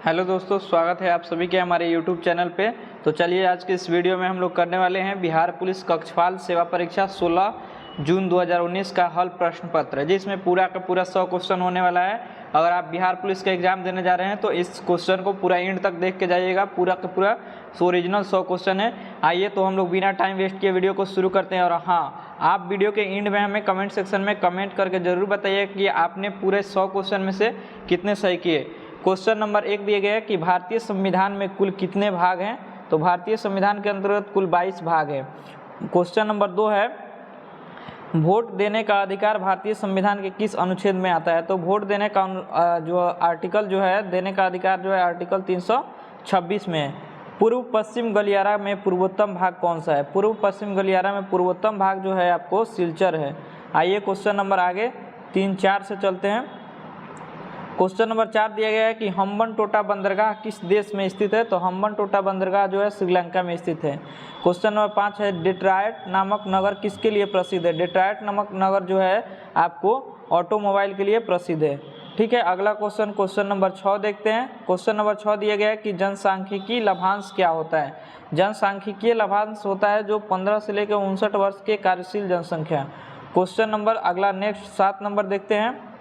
Hello दोस्तों, स्वागत है आप सभी के हमारे यूट्यूब चैनल पे। तो चलिए आज के इस वीडियो में हम लोग करने वाले हैं बिहार पुलिस कक्षपाल सेवा परीक्षा 16 जून 2019 का हल प्रश्न पत्र, जिसमें पूरा का पूरा 100 क्वेश्चन होने वाला है। अगर आप बिहार पुलिस का एग्जाम देने जा रहे हैं तो इस क्वेश्चन को पूरा एंड तक देख के जाइएगा। पूरा का पूरा ओरिजिनल 100 क्वेश्चन है। आइए तो हम लोग बिना टाइम वेस्ट किए वीडियो को शुरू करते हैं। और हाँ, आप वीडियो के एंड में हमें कमेंट सेक्शन में कमेंट करके ज़रूर बताइए कि आपने पूरे 100 क्वेश्चन में से कितने सही किए। क्वेश्चन नंबर 1 दिए गए है कि भारतीय संविधान में कुल कितने भाग हैं। तो भारतीय संविधान के अंतर्गत कुल 22 भाग हैं। क्वेश्चन नंबर 2 है वोट देने का अधिकार भारतीय संविधान के किस अनुच्छेद में आता है। तो वोट देने का जो आर्टिकल जो है देने का अधिकार जो है आर्टिकल 326 में है। पूर्व पश्चिम गलियारा में पूर्वोत्तम भाग कौन सा है। पूर्व पश्चिम गलियारा में पूर्वोत्तम भाग जो है आपको सिलचर है। आइए क्वेश्चन नंबर आगे 3-4 से चलते हैं। क्वेश्चन नंबर 4 दिया गया है कि हम्बनटोटा बंदरगाह किस देश में स्थित है। तो हम्बनटोटा बंदरगाह जो है श्रीलंका में स्थित है। क्वेश्चन नंबर 5 है डेट्रॉयट नामक नगर किसके लिए प्रसिद्ध है। डेट्रॉयट नामक नगर जो है आपको ऑटोमोबाइल के लिए प्रसिद्ध है। ठीक है, अगला क्वेश्चन नंबर 6 देखते हैं। क्वेश्चन नंबर 6 दिया गया है कि जनसांख्यिकी लाभांश क्या होता है। जनसांख्यिकीय लाभांश होता है जो 15 से लेकर 59 वर्ष के कार्यशील जनसंख्या। क्वेश्चन नंबर अगला नेक्स्ट 7 नंबर देखते हैं।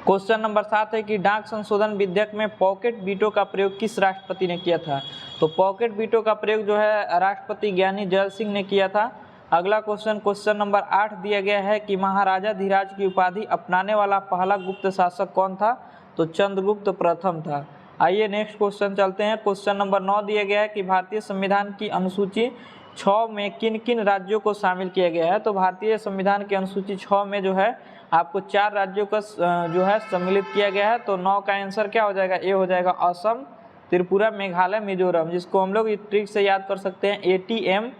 क्वेश्चन नंबर 7 है कि डाक संशोधन विधेयक में पॉकेट वीटो का प्रयोग किस राष्ट्रपति ने किया था। तो पॉकेट वीटो का प्रयोग जो है राष्ट्रपति ज्ञानी जैल सिंह ने किया था। अगला क्वेश्चन नंबर 8 दिया गया है कि महाराजा धीराज की उपाधि अपनाने वाला पहला गुप्त शासक कौन था। तो चंद्रगुप्त प्रथम था। आइए नेक्स्ट क्वेश्चन चलते हैं। क्वेश्चन नंबर 9 दिया गया है कि भारतीय संविधान की अनुसूची 6 में किन किन राज्यों को शामिल किया गया है। तो भारतीय संविधान की अनुसूची 6 में जो है आपको 4 राज्यों का जो है सम्मिलित किया गया है। तो 9 का आंसर क्या हो जाएगा, ए हो जाएगा असम, त्रिपुरा, मेघालय, मिजोरम, जिसको हम लोग ट्रिक से याद कर सकते हैं ATM।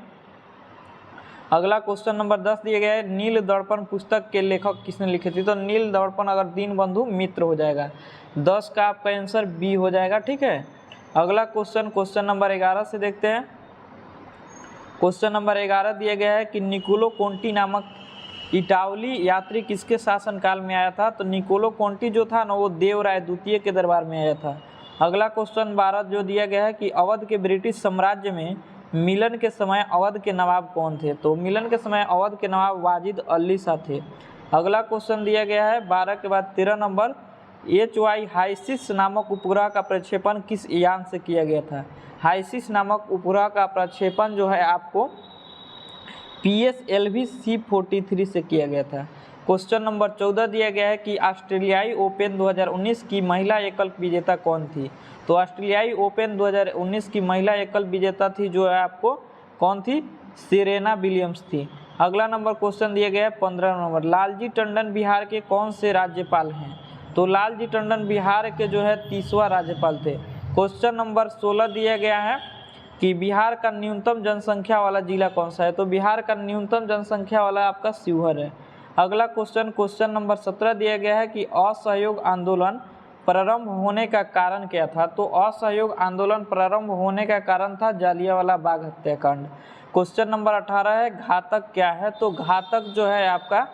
अगला क्वेश्चन नंबर 10 दिया गया है नील दर्पण पुस्तक के लेखक किसने लिखे थे। तो नील दर्पण अगर दीनबंधु मित्र हो जाएगा। 10 का आपका आंसर बी हो जाएगा। ठीक है, अगला क्वेश्चन नंबर 11 से देखते हैं। क्वेश्चन नंबर 11 दिया गया है कि निकोलो कोंटी नामक इटावली यात्री किसके शासनकाल में आया था। तो निकोलो कोंटी जो था ना वो देवराय द्वितीय के दरबार में आया था। अगला क्वेश्चन 12 जो दिया गया है कि अवध के ब्रिटिश साम्राज्य में मिलन के समय अवध के नवाब कौन थे। तो मिलन के समय अवध के नवाब वाजिद अली शाह थे। अगला क्वेश्चन दिया गया है 12 के बाद 13 नंबर HY हाइसिस नामक उपग्रह का प्रक्षेपण किस यान से किया गया था। हाइसिस नामक उपग्रह का प्रक्षेपण जो है आपको PSLV C43 से किया गया था। क्वेश्चन नंबर 14 दिया गया है कि ऑस्ट्रेलियाई ओपन 2019 की महिला एकल विजेता कौन थी। तो ऑस्ट्रेलियाई ओपन 2019 की महिला एकल विजेता थी जो है आपको कौन थी, सेरेना विलियम्स थी। अगला नंबर क्वेश्चन दिया गया है 15 नंबर लालजी टंडन बिहार के कौन से राज्यपाल हैं। तो लालजी टंडन बिहार के जो है 30वां राज्यपाल थे। क्वेश्चन नंबर 16 दिया गया है कि बिहार का न्यूनतम जनसंख्या वाला जिला कौन सा है। तो बिहार का न्यूनतम जनसंख्या वाला आपका शिवहर है। अगला क्वेश्चन नंबर 17 दिया गया है कि असहयोग आंदोलन प्रारंभ होने का कारण क्या था। तो असहयोग आंदोलन प्रारंभ होने का कारण था जालियांवाला बाग हत्याकांड। क्वेश्चन नंबर 18 है घातक क्या है। तो घातक जो है आपका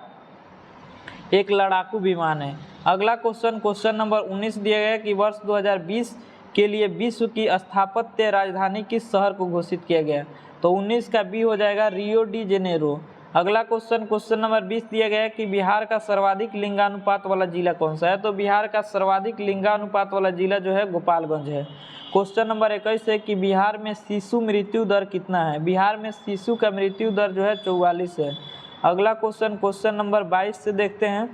एक लड़ाकू विमान है। अगला क्वेश्चन नंबर 19 दिया गया है कि वर्ष 2020 के लिए विश्व की स्थापत्य राजधानी किस शहर को घोषित किया गया। तो 19 का बी हो जाएगा रियो डी जेनेरो। अगला क्वेश्चन नंबर 20 दिया गया है कि बिहार का सर्वाधिक लिंगानुपात वाला जिला कौन सा है। तो बिहार का सर्वाधिक लिंगानुपात वाला जिला जो है गोपालगंज है। क्वेश्चन नंबर 21 है कि बिहार में शिशु मृत्यु दर कितना है। बिहार में शिशु का मृत्यु दर जो है 44 है। अगला क्वेश्चन नंबर 22 से देखते हैं।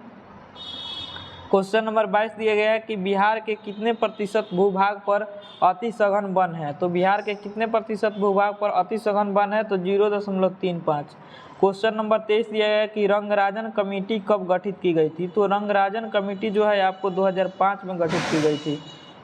क्वेश्चन नंबर 22 दिया गया है कि बिहार के कितने प्रतिशत भूभाग पर अति सघन वन है। तो बिहार के कितने प्रतिशत भूभाग पर अति सघन वन है। तो 0.35। क्वेश्चन नंबर 23 दिया गया है कि रंगराजन कमेटी कब गठित की गई थी। तो रंगराजन कमेटी जो है आपको 2005 में गठित की गई थी।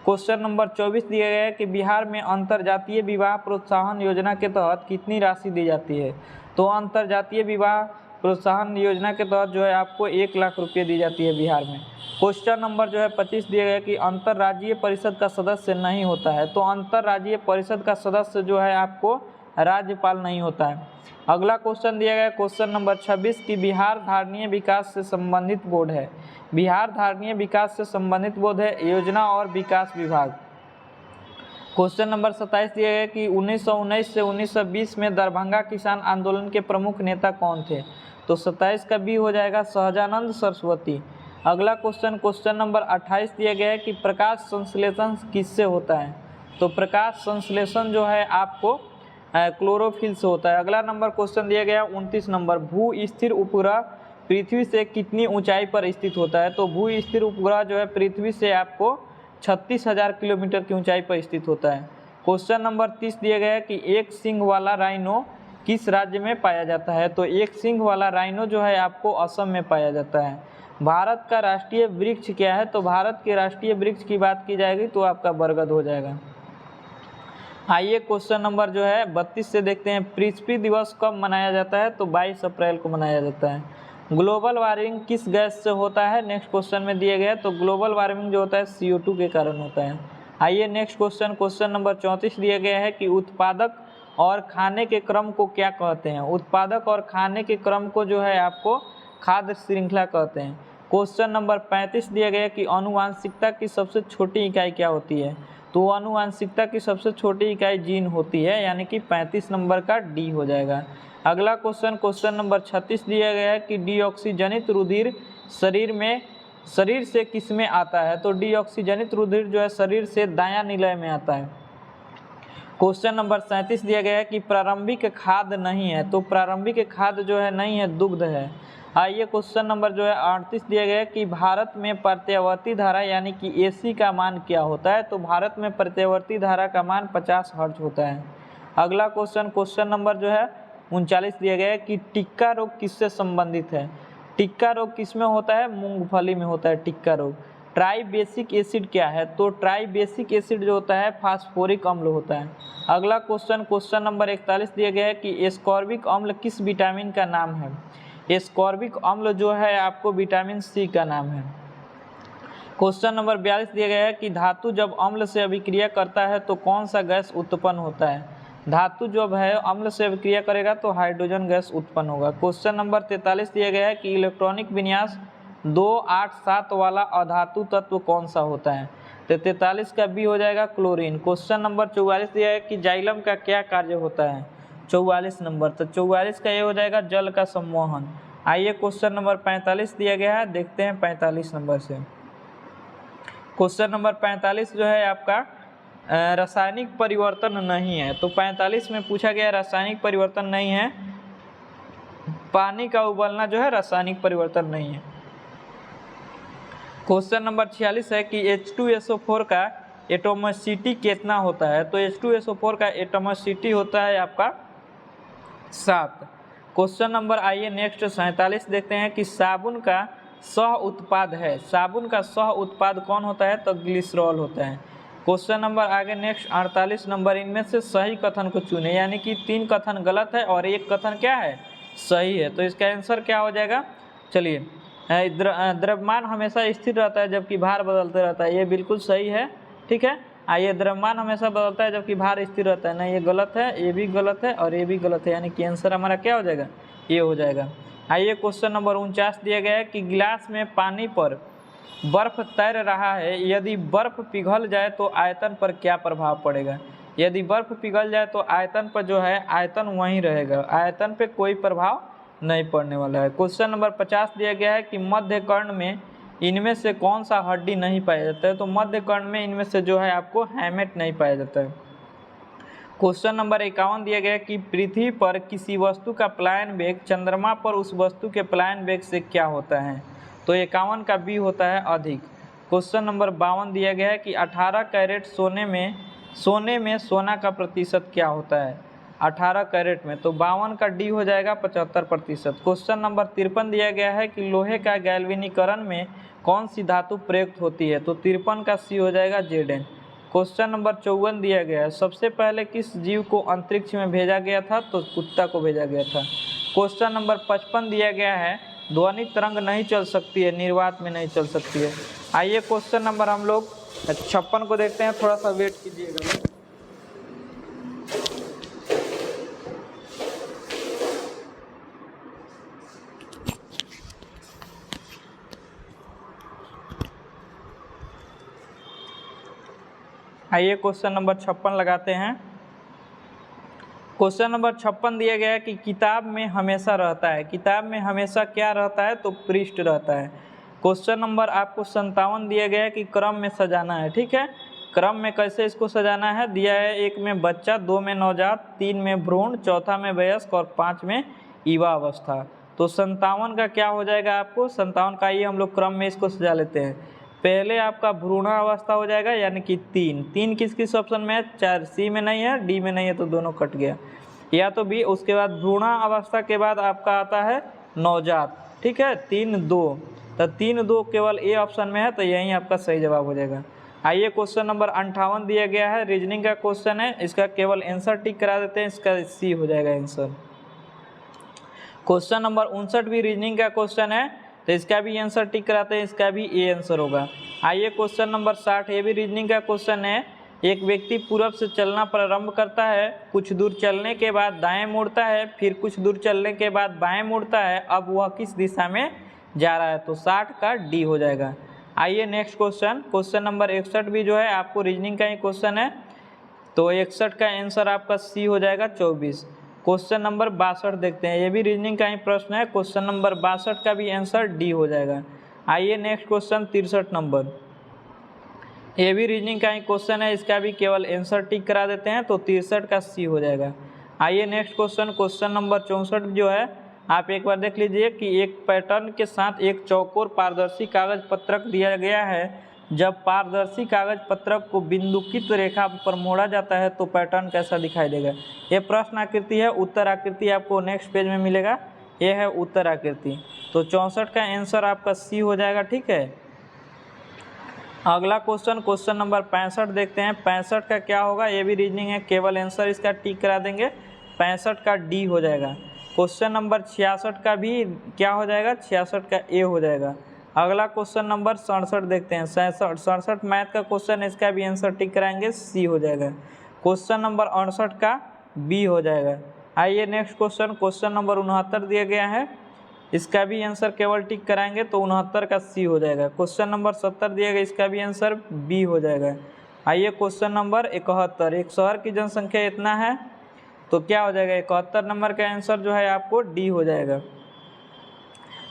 क्वेश्चन नंबर 24 दिया गया है कि बिहार में अंतरजातीय विवाह प्रोत्साहन योजना के तहत कितनी राशि दी जाती है। तो अंतरजातीय विवाह प्रोत्साहन योजना के तहत जो है आपको 1 लाख रुपये दी जाती है बिहार में। क्वेश्चन नंबर जो है 25 दिया गया कि अंतर्राज्यीय परिषद का सदस्य नहीं होता है। तो अंतर्राज्यीय परिषद का सदस्य जो है आपको राज्यपाल नहीं होता है। अगला क्वेश्चन दिया गया क्वेश्चन नंबर 26 कि बिहार धारणीय विकास से संबंधित बोर्ड है। बिहार धारणीय विकास से संबंधित बोर्ड है योजना और विकास विभाग। क्वेश्चन नंबर 27 दिया गया कि 1919 से 1920 में दरभंगा किसान आंदोलन के प्रमुख नेता कौन थे। तो 27 का बी हो जाएगा सहजानंद सरस्वती। अगला क्वेश्चन, क्वेश्चन नंबर 28 दिया गया है कि प्रकाश संश्लेषण किससे होता है। तो प्रकाश संश्लेषण जो है आपको क्लोरोफिल से होता है। अगला नंबर क्वेश्चन दिया गया 29 नंबर, भू स्थिर उपग्रह पृथ्वी से कितनी ऊंचाई पर स्थित होता है। तो भू स्थिर उपग्रह जो है पृथ्वी से आपको 36,000 किलोमीटर की ऊंचाई पर स्थित होता है। क्वेश्चन नंबर 30 दिया गया है कि एक सींग वाला राइनो किस राज्य में पाया जाता है। तो एक सींग वाला राइनो जो है आपको असम में पाया जाता है। भारत का राष्ट्रीय वृक्ष क्या है। तो भारत के राष्ट्रीय वृक्ष की बात की जाएगी तो आपका बरगद हो जाएगा। आइए क्वेश्चन नंबर जो है 32 से देखते हैं, पृथ्वी दिवस कब मनाया जाता है। तो 22 अप्रैल को मनाया जाता है। ग्लोबल वार्मिंग किस गैस से होता है। नेक्स्ट क्वेश्चन में दिए गए तो ग्लोबल वार्मिंग जो होता है CO2 के कारण होता है। आइए नेक्स्ट क्वेश्चन, क्वेश्चन नंबर 34 दिया गया है कि उत्पादक और खाने के क्रम को क्या कहते हैं। उत्पादक और खाने के क्रम को जो है आपको खाद्य श्रृंखला कहते हैं। क्वेश्चन नंबर 35 दिया गया है कि आनुवांशिकता की सबसे छोटी इकाई क्या होती है। तो आनुवांशिकता की सबसे छोटी इकाई जीन होती है, यानी कि 35 नंबर का डी हो जाएगा। अगला क्वेश्चन, क्वेश्चन नंबर 36 दिया गया है कि डीऑक्सीजनित रुधिर शरीर से किस में आता है। तो डीऑक्सीजनित रुधिर जो है शरीर से दायां निलय में आता है। क्वेश्चन नंबर 37 दिया गया है कि प्रारंभिक खाद्य नहीं है। तो प्रारंभिक खाद्य जो है नहीं है, दुग्ध है। आइए क्वेश्चन नंबर जो है 38 दिया गया है कि भारत में प्रत्यावर्ती धारा यानी कि AC का मान क्या होता है। तो भारत में प्रत्यावर्ती धारा का मान 50 हर्ट्ज होता है। अगला क्वेश्चन, क्वेश्चन नंबर जो है 39 दिया गया है कि टिक्का रोग किससे संबंधित है। टिक्का रोग किस में होता है, मूंगफली में होता है टिक्का रोग। ट्राइबेसिक एसिड क्या है। तो ट्राइबेसिक एसिड जो होता है फास्फोरिक अम्ल होता है। अगला क्वेश्चन, क्वेश्चन नंबर 41 दिया गया है कि एस्कॉर्बिक अम्ल किस विटामिन का नाम है। एस्कॉर्बिक अम्ल जो है आपको विटामिन C का नाम है। क्वेश्चन नंबर 42 दिया गया है कि धातु जब अम्ल से अभिक्रिया करता है तो कौन सा गैस उत्पन्न होता है। धातु जब है अम्ल से अभिक्रिया करेगा तो हाइड्रोजन गैस उत्पन्न होगा। क्वेश्चन नंबर 43 दिया गया है कि इलेक्ट्रॉनिक विन्यास 287 वाला अधातु तत्व कौन सा होता है। तो 43 का बी हो जाएगा क्लोरीन। क्वेश्चन नंबर 44 दिया है कि जाइलम का क्या कार्य होता है। 44 नंबर, तो 44 का ये हो जाएगा जल का सम्मोहन। आइए क्वेश्चन नंबर 45 दिया गया है, देखते हैं 45 नंबर से। क्वेश्चन नंबर 45 जो है आपका रासायनिक परिवर्तन नहीं है। तो 45 में पूछा गया रासायनिक परिवर्तन नहीं है, पानी का उबलना जो है रासायनिक परिवर्तन नहीं है। क्वेश्चन नंबर 46 है कि H2SO4 का एटोमिसिटी कितना होता है। तो H2SO4 का एटोमिसिटी होता है आपका 7। क्वेश्चन नंबर आइए नेक्स्ट 47 देखते हैं कि साबुन का सह उत्पाद है। साबुन का सह उत्पाद कौन होता है। तो ग्लिसरॉल होता है। क्वेश्चन नंबर आगे नेक्स्ट 48 नंबर, इनमें से सही कथन को चुने, यानी कि 3 कथन गलत है और 1 कथन क्या है, सही है। तो इसका आंसर क्या हो जाएगा। चलिए, द्रव्यमान हमेशा स्थिर रहता है जबकि भार बदलते रहता है, ये बिल्कुल सही है, ठीक है। आइए, द्रव्यमान हमेशा बदलता है जबकि भार स्थिर रहता है, नहीं ये गलत है, ये भी गलत है और ये भी गलत है, यानी कि आंसर हमारा क्या हो जाएगा, ये हो जाएगा। आइए क्वेश्चन नंबर 49 दिया गया है कि गिलास में पानी पर बर्फ तैर रहा है, यदि बर्फ पिघल जाए तो आयतन पर क्या प्रभाव पड़ेगा। यदि बर्फ पिघल जाए तो आयतन पर जो है आयतन वहीं रहेगा, आयतन पे कोई प्रभाव नहीं पड़ने वाला है। क्वेश्चन नंबर 50 दिया गया है कि मध्य कर्ण में इनमें से कौन सा हड्डी नहीं पाया जाता है। तो मध्य कर्ण में इनमें से जो है आपको हैमेट नहीं पाया जाता है। क्वेश्चन नंबर 51 दिया गया है कि पृथ्वी पर किसी वस्तु का पलायन वेग चंद्रमा पर उस वस्तु के पलायन वेग से क्या होता है। तो 51 का बी होता है अधिक। क्वेश्चन नंबर 52 दिया गया है कि 18 कैरेट सोने में सोना का प्रतिशत क्या होता है। 18 कैरेट में, तो 52 का डी हो जाएगा 75%। क्वेश्चन नंबर 53 दिया गया है कि लोहे का गैल्वेनीकरण में कौन सी धातु प्रयुक्त होती है। तो 53 का सी हो जाएगा Zn। क्वेश्चन नंबर 54 दिया गया है, सबसे पहले किस जीव को अंतरिक्ष में भेजा गया था। तो कुत्ता को भेजा गया था। क्वेश्चन नंबर 55 दिया गया है, ध्वनि तरंग नहीं चल सकती है, निर्वात में नहीं चल सकती है। आइए क्वेश्चन नंबर हम लोग 56 को देखते हैं, थोड़ा सा वेट कीजिएगा। आइए क्वेश्चन नंबर 56 लगाते हैं। क्वेश्चन नंबर 56 दिया गया है कि किताब में हमेशा रहता है। किताब में हमेशा क्या रहता है? तो पृष्ठ रहता है। क्वेश्चन नंबर आपको 57 दिया गया है कि क्रम में सजाना है। ठीक है, क्रम में कैसे इसको सजाना है दिया है। 1 में बच्चा, 2 में नवजात, 3 में भ्रूण, चौथा में वयस्क और 5 में युवा अवस्था। तो 57 का क्या हो जाएगा आपको? 57 का ये हम लोग क्रम में इसको सजा लेते हैं। पहले आपका भ्रूणावस्था हो जाएगा यानी कि 3 किस किस ऑप्शन में है? 4, सी में नहीं है, डी में नहीं है, तो दोनों कट गया, या तो बी। उसके बाद भ्रूणावस्था के बाद आपका आता है नवजात। ठीक है, 3, 2, तो 3, 2 केवल ए ऑप्शन में है, तो यही आपका सही जवाब हो जाएगा। आइए क्वेश्चन नंबर 58 दिया गया है, रीजनिंग का क्वेश्चन है। इसका केवल आंसर टिक करा देते हैं, इसका सी हो जाएगा आंसर। क्वेश्चन नंबर 59 भी रीजनिंग का क्वेश्चन है, तो इसका भी आंसर टिक कराते हैं, इसका भी ए आंसर होगा। आइए क्वेश्चन नंबर 60, ये भी रीजनिंग का क्वेश्चन है। एक व्यक्ति पूरब से चलना प्रारंभ करता है, कुछ दूर चलने के बाद दाएं मुड़ता है, फिर कुछ दूर चलने के बाद बाएं मुड़ता है, अब वह किस दिशा में जा रहा है? तो 60 का डी हो जाएगा। आइए नेक्स्ट क्वेश्चन, क्वेश्चन नंबर 61 भी जो है आपको रीजनिंग का ही क्वेश्चन है, तो 61 का आंसर आपका सी हो जाएगा 24। क्वेश्चन नंबर 62 देखते हैं, ये भी रीजनिंग का ही प्रश्न है। क्वेश्चन नंबर 62 का भी आंसर डी हो जाएगा। आइए नेक्स्ट क्वेश्चन 63 नंबर, ये भी रीजनिंग का ही क्वेश्चन है, इसका भी केवल आंसर टिक करा देते हैं, तो 63 का सी हो जाएगा। आइए नेक्स्ट क्वेश्चन, क्वेश्चन नंबर 64 जो है आप एक बार देख लीजिए कि एक पैटर्न के साथ एक चौकोर पारदर्शी कागज पत्रक दिया गया है। जब पारदर्शी कागज पत्रक को बिंदुकित रेखा पर मोड़ा जाता है तो पैटर्न कैसा दिखाई देगा? ये प्रश्न आकृति है, उत्तर आकृति आपको नेक्स्ट पेज में मिलेगा। ये है उत्तर आकृति, तो 64 का आंसर आपका सी हो जाएगा। ठीक है, अगला क्वेश्चन, क्वेश्चन नंबर 65 देखते हैं। 65 का क्या होगा? ये भी रीजनिंग है, केवल आंसर इसका टिक करा देंगे, 65 का डी हो जाएगा। क्वेश्चन नंबर 66 का भी क्या हो जाएगा? 66 का ए हो जाएगा। अगला क्वेश्चन नंबर 67 देखते हैं। 67 मैथ का क्वेश्चन, इसका भी आंसर टिक कराएंगे, सी हो जाएगा। क्वेश्चन नंबर 68 का बी हो जाएगा। आइए नेक्स्ट क्वेश्चन, क्वेश्चन नंबर 69 दिया गया है, इसका भी आंसर केवल टिक कराएंगे, तो 69 का सी हो जाएगा। क्वेश्चन नंबर 70 दिया गया, इसका भी आंसर बी हो जाएगा। आइए क्वेश्चन नंबर 71, एक शहर की जनसंख्या इतना है, तो क्या हो जाएगा? 71 नंबर का आंसर जो है आपको डी हो जाएगा।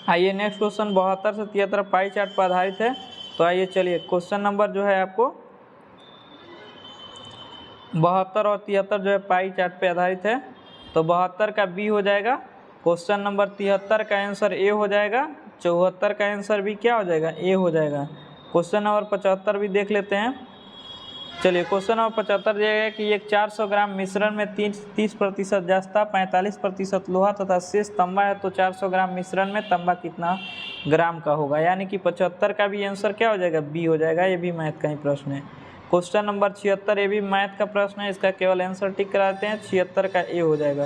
आइए नेक्स्ट क्वेश्चन 72 से 73 पाई चार्ट पर आधारित है, तो आइए चलिए क्वेश्चन नंबर जो है आपको 72 और 73 जो है पाई चार्ट पे आधारित है, तो 72 का बी हो जाएगा। क्वेश्चन नंबर 73 का आंसर ए हो जाएगा। 74 का आंसर भी क्या हो जाएगा? ए हो जाएगा। क्वेश्चन नंबर 75 भी देख लेते हैं। चलिए क्वेश्चन नंबर 75 दिया गया कि एक 400 ग्राम मिश्रण में 30% जस्ता, 45% लोहा तथा शेष तांबा है, तो 400 ग्राम मिश्रण में तांबा कितना ग्राम का होगा? यानी कि 75 का भी आंसर क्या हो जाएगा? बी हो जाएगा। ये भी मैथ का ही प्रश्न है। क्वेश्चन नंबर 76, ये भी मैथ का प्रश्न है, इसका केवल आंसर टिक कराते हैं, 76 का ए हो जाएगा।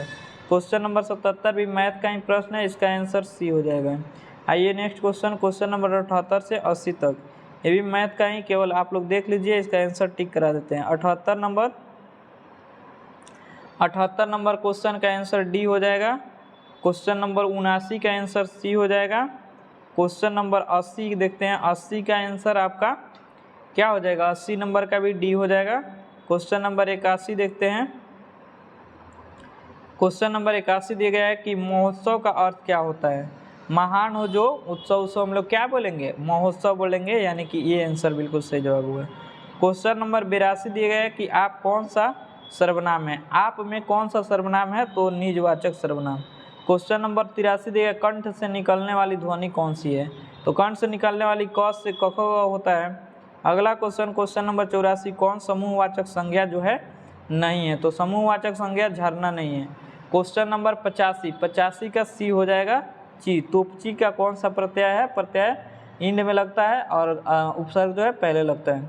क्वेश्चन नंबर 77 भी मैथ का ही प्रश्न है, इसका आंसर सी हो जाएगा। आइए नेक्स्ट क्वेश्चन, क्वेश्चन नंबर 78 से 80 तक, ये भी मैथ का ही, केवल आप लोग देख लीजिए, इसका आंसर टिक करा देते हैं। 78 नंबर क्वेश्चन का आंसर डी हो जाएगा। क्वेश्चन नंबर 79 का आंसर सी हो जाएगा। क्वेश्चन नंबर 80 देखते हैं, 80 का आंसर आपका क्या हो जाएगा? 80 नंबर का भी डी हो जाएगा। क्वेश्चन नंबर 81 देखते हैं। क्वेश्चन नंबर 81 दिया गया है कि महोत्सव का अर्थ क्या होता है? महान हो जो उत्सव हम लोग क्या बोलेंगे? महोत्सव बोलेंगे, यानी कि ये आंसर बिल्कुल सही जवाब हुआ। क्वेश्चन नंबर 82 दिया गया है कि आप कौन सा सर्वनाम है? आप में कौन सा सर्वनाम है? तो निजवाचक सर्वनाम। क्वेश्चन नंबर 83 दिया गया, कंठ से निकलने वाली ध्वनि कौन सी है? तो कंठ से निकलने वाली क से क ख होता है। अगला क्वेश्चन, क्वेश्चन नंबर 84, कौन समूहवाचक संज्ञा जो है नहीं है? तो समूहवाचक संज्ञा झरना नहीं है। क्वेश्चन नंबर 85 का सी हो जाएगा, ची। तो ची का कौन सा प्रत्यय है? प्रत्यय इंड में लगता है और उपसर्ग जो है पहले लगता है।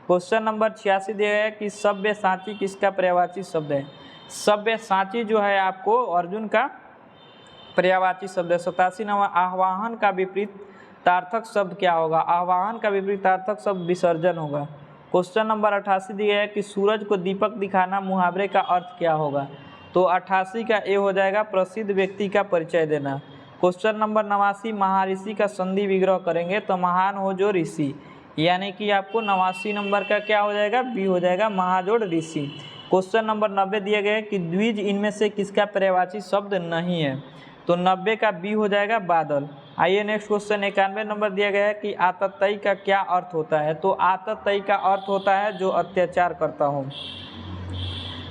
क्वेश्चन नंबर 86 दिया है कि सब्यसाची किसका पर्यायवाची शब्द है? सब्यसाची जो है आपको अर्जुन का पर्यायवाची शब्द है। 87 नंबर, आह्वान का विपरीत तार्थक शब्द क्या होगा? आह्वान का विपरीत तार्थक शब्द विसर्जन होगा। क्वेश्चन नंबर 88 दिया है कि सूरज को दीपक दिखाना मुहावरे का अर्थ क्या होगा? तो 88 का ए हो जाएगा, प्रसिद्ध व्यक्ति का परिचय देना। क्वेश्चन नंबर 89, महाऋषि का संधि विग्रह करेंगे, तो महान हो जो ऋषि, यानी कि आपको 89 नंबर का क्या हो जाएगा, बी हो जाएगा, महाजोड़ ऋषि। क्वेश्चन नंबर 90 दिया गया है कि द्विज इनमें से किसका पर्यायवाची शब्द नहीं है, तो 90 का बी हो जाएगा बादल। आइए नेक्स्ट क्वेश्चन 91 नंबर दिया गया है कि आतताई का क्या अर्थ होता है, तो आतताई का अर्थ होता है जो अत्याचार करता हो।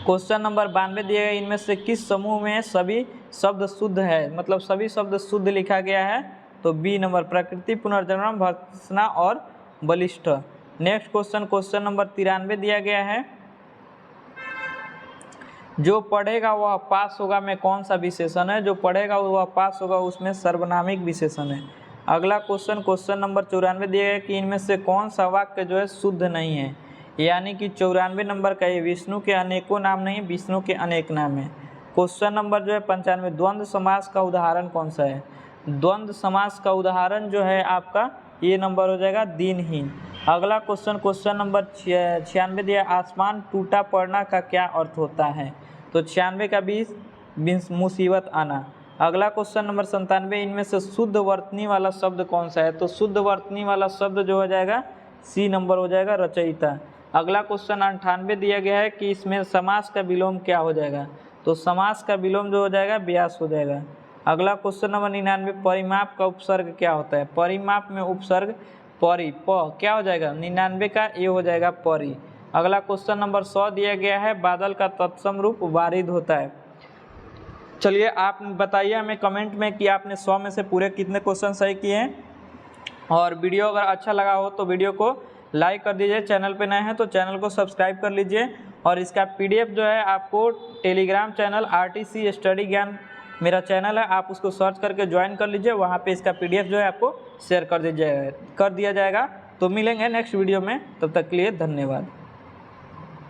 क्वेश्चन नंबर 92 दिया गया इनमें से किस समूह में सभी शब्द शुद्ध है, मतलब सभी शब्द शुद्ध लिखा गया है, तो बी नंबर, प्रकृति, पुनर्जन्म, भर्त्सना और बलिष्ठ। नेक्स्ट क्वेश्चन नंबर 93 दिया गया है, जो पढ़ेगा वह पास होगा में कौन सा विशेषण है, जो पढ़ेगा वह पास होगा उसमें सर्वनामिक विशेषण है। अगला क्वेश्चन नंबर 94 दिया गया कि इनमें से कौन सा वाक्य जो है शुद्ध नहीं है, यानी कि 94 नंबर का ये विष्णु के अनेकों नाम नहीं, विष्णु के अनेक नाम है। क्वेश्चन नंबर जो है 95, द्वंद्व समास का उदाहरण कौन सा है, द्वंद्व समास का उदाहरण जो है आपका ये नंबर हो जाएगा दिनहीन। अगला क्वेश्चन नंबर 96 दिया, आसमान टूटा पड़ना का क्या अर्थ होता है, तो 96 का 20 मुसीबत आना। अगला क्वेश्चन नंबर 97, इनमें से शुद्ध वर्तनी वाला शब्द कौन सा है, तो शुद्ध वर्तनी वाला शब्द जो हो जाएगा सी नंबर हो जाएगा, रचयिता। अगला क्वेश्चन 98 दिया गया है कि इसमें समास का विलोम क्या हो जाएगा, तो समास का विलोम जो हो जाएगा व्यास हो जाएगा। अगला क्वेश्चन नंबर 99, परिमाप का उपसर्ग क्या होता है, परिमाप में उपसर्ग परि, प क्या हो जाएगा, 99 का ए हो जाएगा परि। अगला क्वेश्चन नंबर 100 दिया गया है, बादल का तत्सम रूप वारिद होता है। चलिए आप बताइए हमें कमेंट में कि आपने 100 में से पूरे कितने क्वेश्चन सही किए हैं, और वीडियो अगर अच्छा लगा हो तो वीडियो को लाइक कर दीजिए, चैनल पे नए हैं तो चैनल को सब्सक्राइब कर लीजिए, और इसका पीडीएफ जो है आपको टेलीग्राम चैनल आरटीसी स्टडी ज्ञान मेरा चैनल है, आप उसको सर्च करके ज्वाइन कर लीजिए, वहाँ पे इसका पीडीएफ जो है आपको शेयर कर दिया जाएगा। तो मिलेंगे नेक्स्ट वीडियो में, तब तक के लिए धन्यवाद।